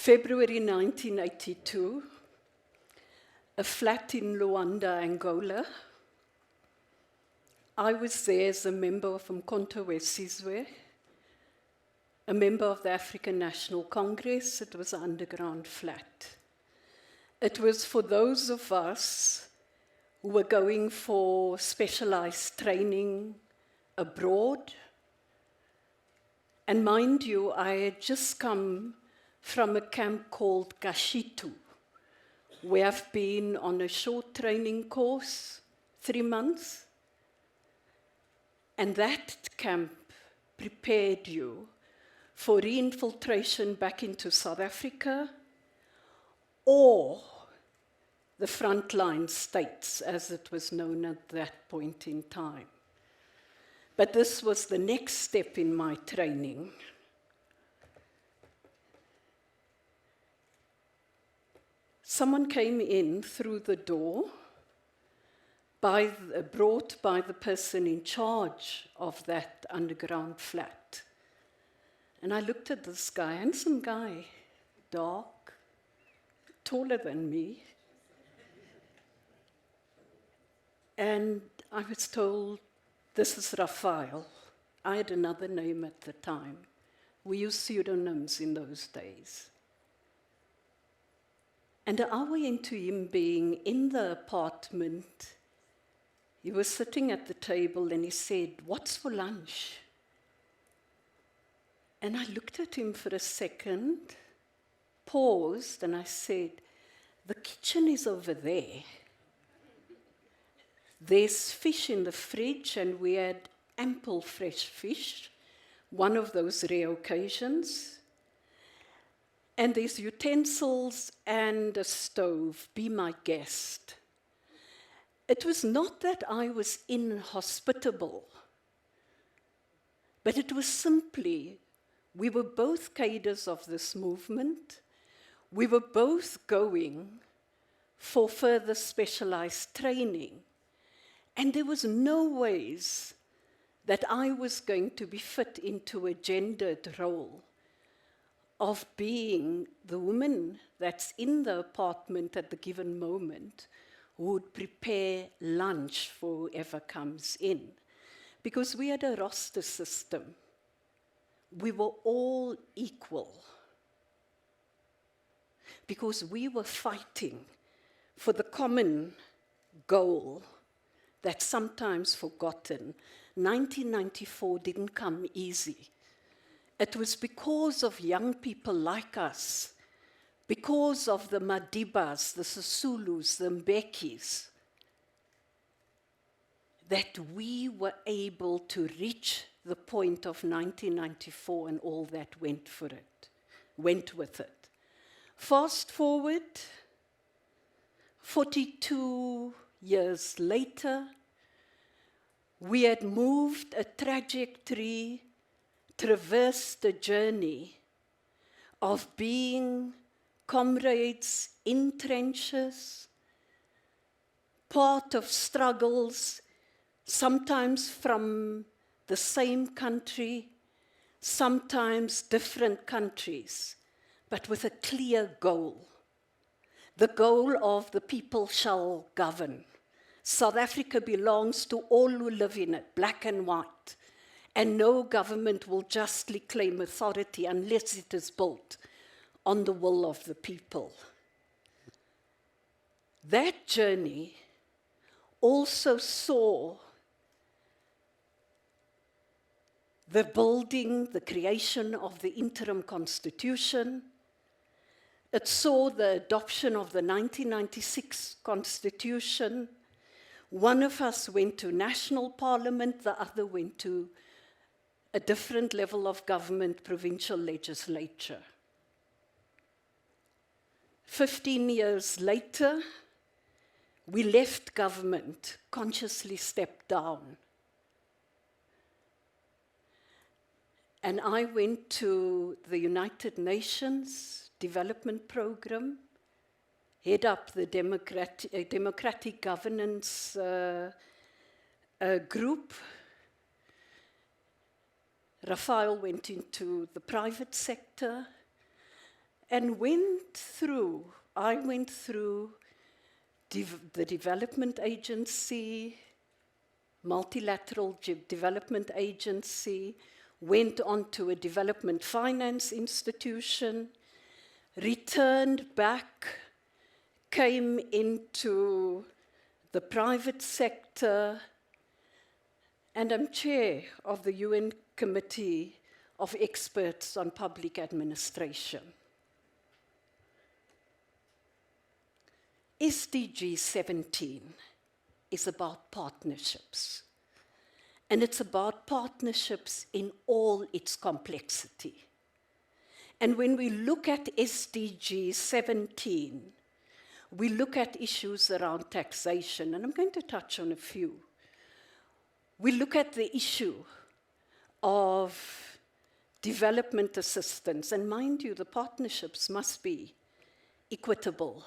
February 1982, a flat in Luanda, Angola. I was there as a member from Mkhonto Wesizwe, a member of the African National Congress. It was an underground flat. It was for those of us who were going for specialized training abroad. And mind you, I had just come from a camp called Kashitu, where I've been on a short training course, 3 months. And that camp prepared you for reinfiltration back into South Africa or the frontline states, as it was known at that point in time. But this was the next step in my training. Someone came in through the door, brought by the person in charge of that underground flat. And I looked at this guy, handsome guy, dark, taller than me. And I was told, this is Raphael. I had another name at the time. We used pseudonyms in those days. And an hour into him being in the apartment, he was sitting at the table and he said, "What's for lunch?" And I looked at him for a second, paused, and I said, "The kitchen is over there. There's fish in the fridge," and we had ample fresh fish, one of those rare occasions. "And there's utensils and a stove. Be my guest." It was not that I was inhospitable, but it was simply, we were both cadres of this movement. We were both going for further specialized training. And there was no ways that I was going to be fit into a gendered role of being the woman that's in the apartment at the given moment who would prepare lunch for whoever comes in. Because we had a roster system. We were all equal. Because we were fighting for the common goal that's sometimes forgotten. 1994 didn't come easy. It was because of young people like us, because of the Madibas, the Sisulus, the Mbekis, that we were able to reach the point of 1994 and all that went with it. Fast forward, 42 years later, we had moved a trajectory, traversed a journey of being comrades in trenches, part of struggles, sometimes from the same country, sometimes different countries, but with a clear goal. The goal of the people shall govern. South Africa belongs to all who live in it, black and white, and no government will justly claim authority unless it is built on the will of the people. That journey also saw the building, the creation of the interim constitution. It saw the adoption of the 1996 constitution. One of us went to national parliament, the other went to a different level of government, provincial legislature. 15 years later, we left government, consciously stepped down. And I went to the United Nations Development Program, head up the democratic governance group. Raphael went into the private sector. and I went through the Development Agency, Multilateral Development Agency, went on to a development finance institution, returned back, came into the private sector, and I'm chair of the UN Committee of Experts on Public Administration. SDG 17 is about partnerships. And it's about partnerships in all its complexity. And when we look at SDG 17, we look at issues around taxation, and I'm going to touch on a few. We look at the issue of development assistance, and mind you, the partnerships must be equitable.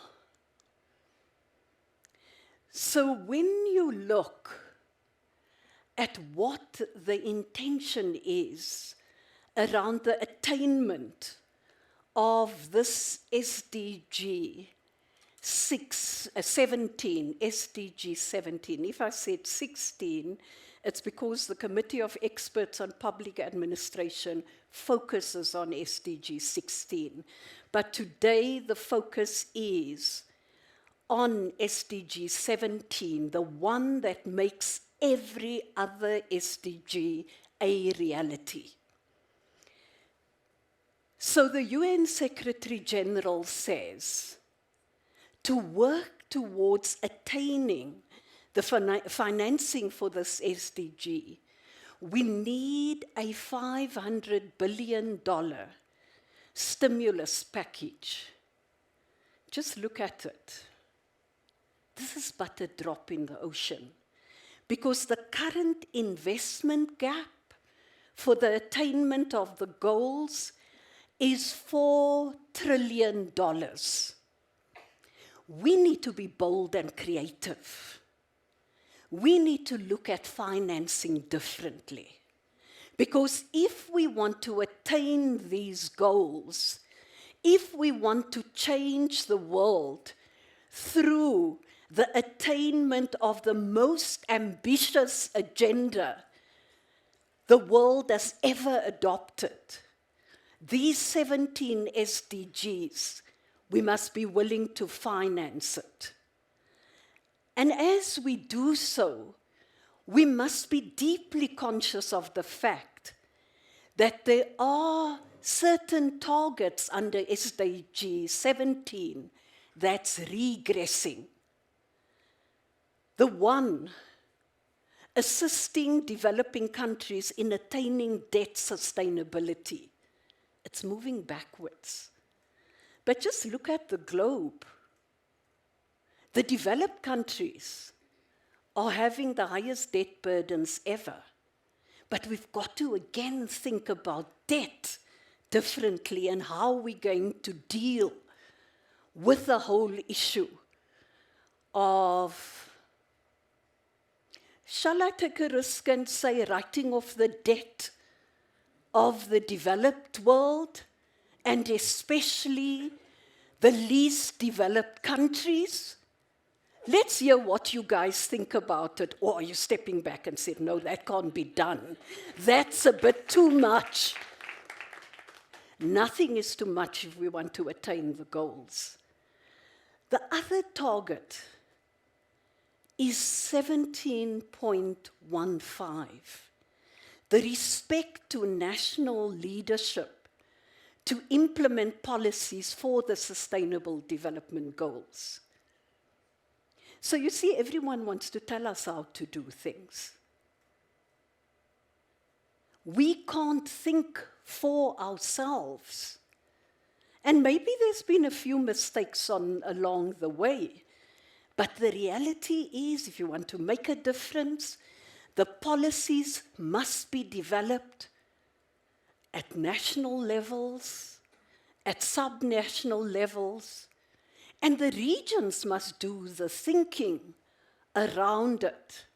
So when you look at what the intention is around the attainment of this SDG 17, SDG 17. If I said 16, it's because the Committee of Experts on Public Administration focuses on SDG 16. But today the focus is on SDG 17, the one that makes every other SDG a reality. So the UN Secretary General says, to work towards attaining the financing for this SDG, we need a $500 billion stimulus package. Just look at it. This is but a drop in the ocean, because the current investment gap for the attainment of the goals is $4 trillion. We need to be bold and creative. We need to look at financing differently. Because if we want to attain these goals, if we want to change the world through the attainment of the most ambitious agenda the world has ever adopted, these 17 SDGs, we must be willing to finance it. And as we do so, we must be deeply conscious of the fact that there are certain targets under SDG 17 that's regressing. The one, assisting developing countries in attaining debt sustainability. It's moving backwards. But just look at the globe. The developed countries are having the highest debt burdens ever. But we've got to again think about debt differently and how we're going to deal with the whole issue of, shall I take a risk and say writing off the debt of the developed world, and especially the least developed countries? Let's hear what you guys think about it. Or are you stepping back and said, no, that can't be done? That's a bit too much. Nothing is too much if we want to attain the goals. The other target is 17.15. The respect to national leadership to implement policies for the Sustainable Development Goals. So you see, everyone wants to tell us how to do things. We can't think for ourselves. And maybe there's been a few mistakes along the way. But the reality is, if you want to make a difference, the policies must be developed at national levels, at subnational levels, and the regions must do the thinking around it.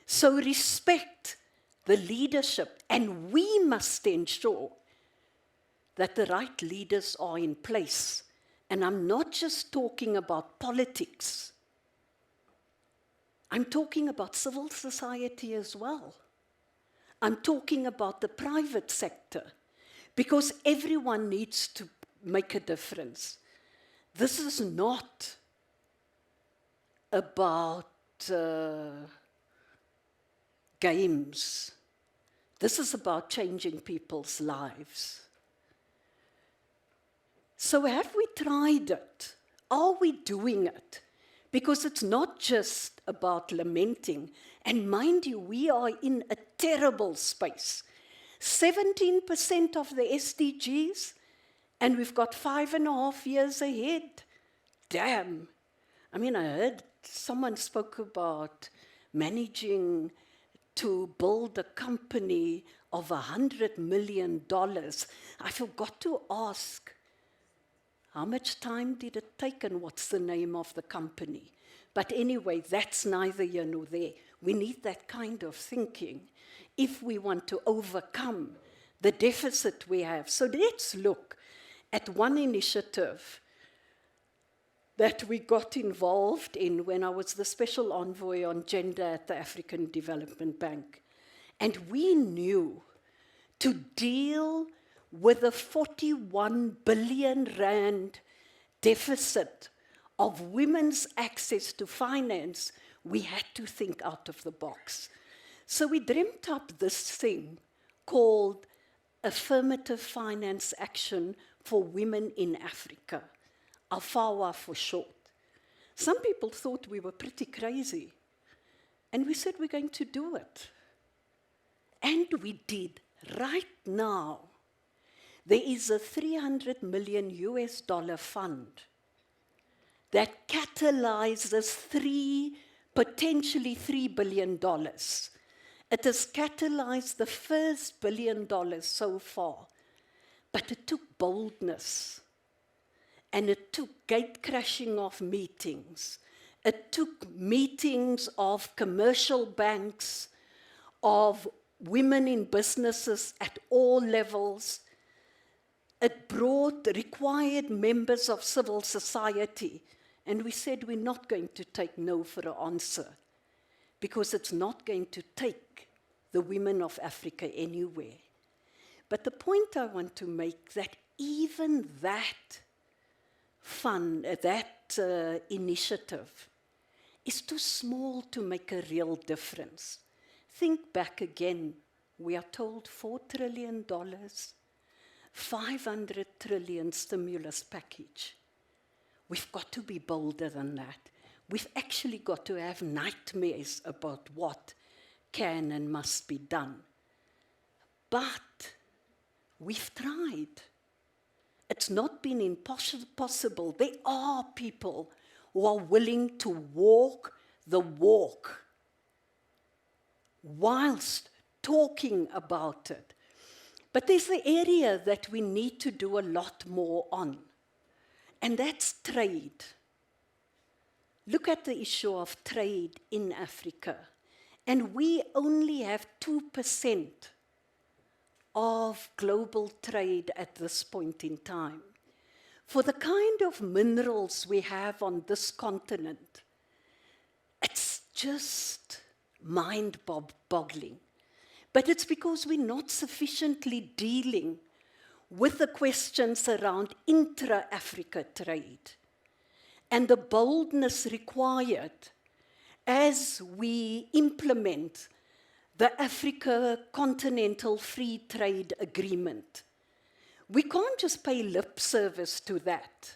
So respect the leadership, and we must ensure that the right leaders are in place. And I'm not just talking about politics. I'm talking about civil society as well. I'm talking about the private sector, because everyone needs to make a difference. This is not about games. This is about changing people's lives. So have we tried it? Are we doing it? Because it's not just about lamenting. And mind you, we are in a terrible space. 17% of the SDGs, and we've got 5.5 years ahead. Damn. I mean, I heard someone spoke about managing to build a company of $100 million. I forgot to ask, how much time did it take and what's the name of the company? But anyway, that's neither here nor there. We need that kind of thinking if we want to overcome the deficit we have. So let's look at one initiative that we got involved in when I was the special envoy on gender at the African Development Bank. And we knew to deal with a 41 billion rand deficit of women's access to finance, we had to think out of the box. So we dreamt up this thing called Affirmative Finance Action for Women in Africa, AFAWA for short. Some people thought we were pretty crazy, and we said we're going to do it. And we did. Right now, there is a $300 million fund that catalyzes potentially $3 billion. It has catalyzed the first $1 billion so far, but it took boldness, and it took gate crashing of meetings. It took meetings of commercial banks, of women in businesses at all levels. It required members of civil society. And we said we're not going to take no for an answer, because it's not going to take the women of Africa anywhere. But the point I want to make, that even that initiative is too small to make a real difference. Think back again. We are told $4 trillion, 500 trillion stimulus package. We've got to be bolder than that. We've actually got to have nightmares about what can and must be done. But we've tried. It's not been impossible. There are people who are willing to walk the walk whilst talking about it. But there's the area that we need to do a lot more on, and that's trade. Look at the issue of trade in Africa, and we only have 2% of global trade at this point in time. For the kind of minerals we have on this continent, it's just mind-boggling. But it's because we're not sufficiently dealing with the questions around intra-Africa trade and the boldness required as we implement the Africa Continental Free Trade Agreement. We can't just pay lip service to that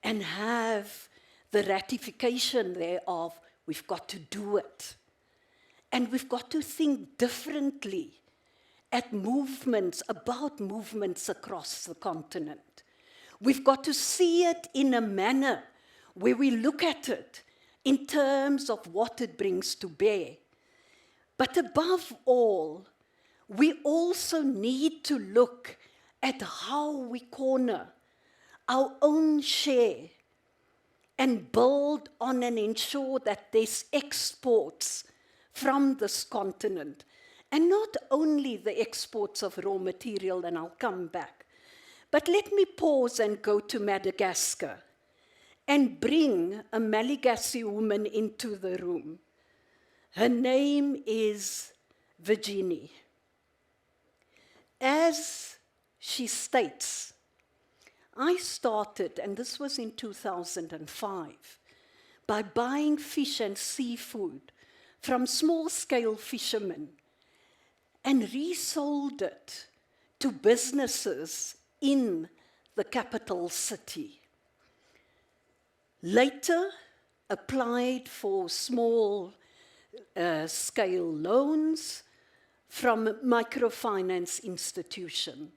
and have the ratification thereof. We've got to do it. And we've got to think differently about movements across the continent. We've got to see it in a manner where we look at it in terms of what it brings to bear. But above all, we also need to look at how we corner our own share and build on and ensure that there's exports from this continent. And not only the exports of raw material, and I'll come back, But let me pause and go to Madagascar and bring a Malagasy woman into the room. Her name is Virginie. As she states, I started, and this was in 2005, by buying fish and seafood from small-scale fishermen and resold it to businesses in the capital city. Later, applied for small scale loans from a microfinance institution.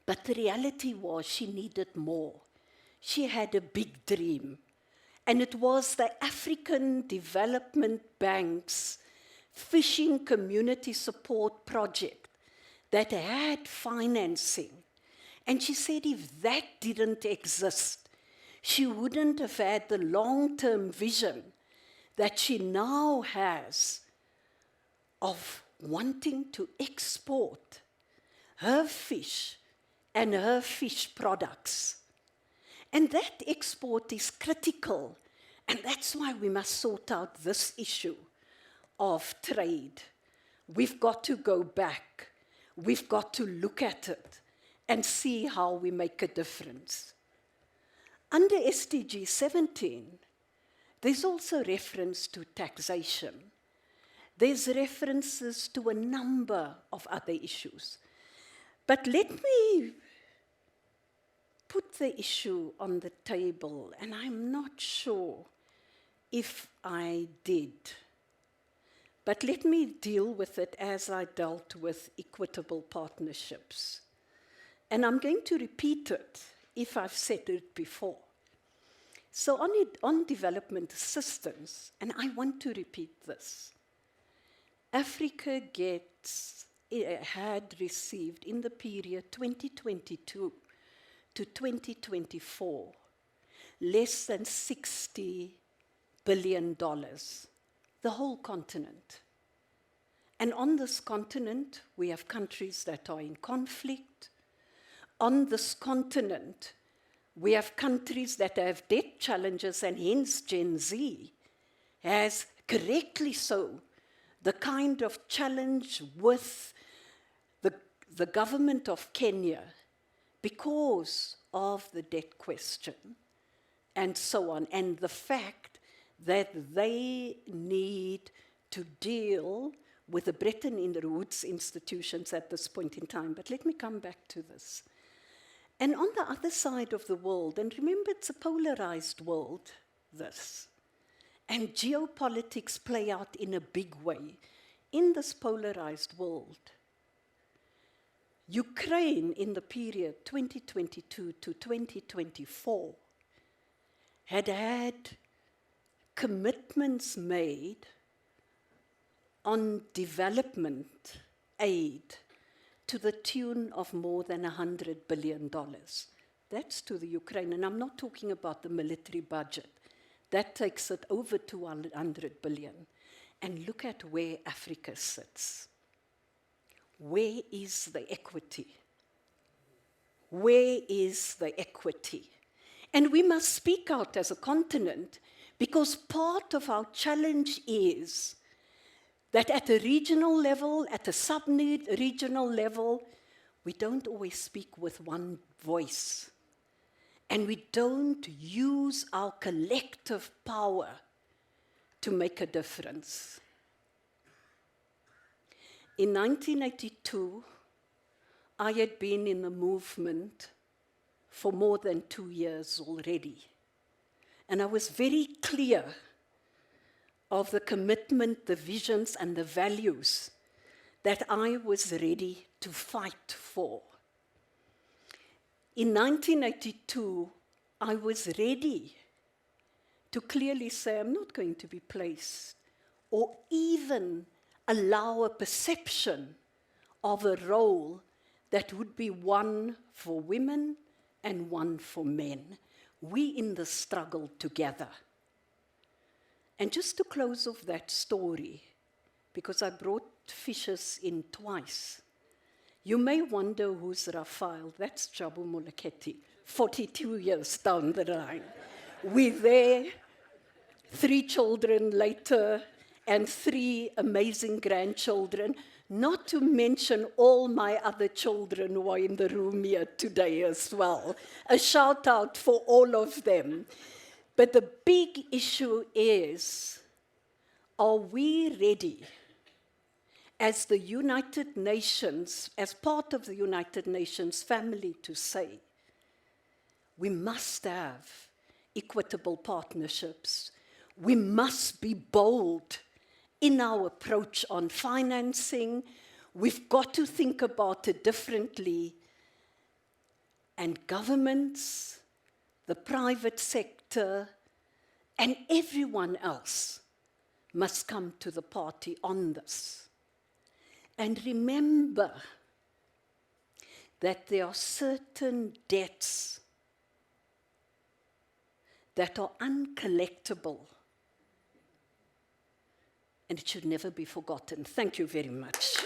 But the reality was she needed more. She had a big dream, and it was the African Development Bank's Fishing Community Support Project that had financing. And she said if that didn't exist, she wouldn't have had the long-term vision that she now has of wanting to export her fish and her fish products. And that export is critical, and that's why we must sort out this issue of trade. We've got to go back. We've got to look at it and see how we make a difference. Under SDG 17, there's also reference to taxation. There's references to a number of other issues. But let me put the issue on the table, and I'm not sure if I did. But let me deal with it as I dealt with equitable partnerships. And I'm going to repeat it if I've said it before. So on development assistance, and I want to repeat this, Africa had received in the period 2022 to 2024 less than $60 billion, the whole continent. And on this continent, we have countries that are in conflict. On this continent, we have countries that have debt challenges, and hence Gen Z has, correctly so, the kind of challenge with the government of Kenya because of the debt question and so on, and the fact that they need to deal with the Bretton Woods institutions at this point in time. But let me come back to this. And on the other side of the world, and remember it's a polarized world, this, and geopolitics play out in a big way in this polarized world. Ukraine, in the period 2022 to 2024, had commitments made on development aid to the tune of more than $100 billion. That's to the Ukraine, and I'm not talking about the military budget. That takes it over to $100 billion. And look at where Africa sits. Where is the equity? Where is the equity? And we must speak out as a continent, because part of our challenge is that at a regional level, at a sub-regional level, we don't always speak with one voice. And we don't use our collective power to make a difference. In 1982, I had been in the movement for more than 2 years already. And I was very clear of the commitment, the visions, and the values that I was ready to fight for. In 1982, I was ready to clearly say, I'm not going to be placed or even allow a perception of a role that would be one for women and one for men. We in the struggle together. And just to close off that story, because I brought fishes in twice, You may wonder who's Raphael. That's Fraser-Moleketi, 42 years down the line. We're there, 3 children later, and 3 amazing grandchildren, not to mention all my other children who are in the room here today as well. A shout out for all of them. But the big issue is, are we ready as the United Nations, as part of the United Nations family, to say, we must have equitable partnerships. We must be bold in our approach on financing. We've got to think about it differently. And governments, the private sector, and everyone else must come to the party on this. And remember that there are certain debts that are uncollectible, and it should never be forgotten. Thank you very much.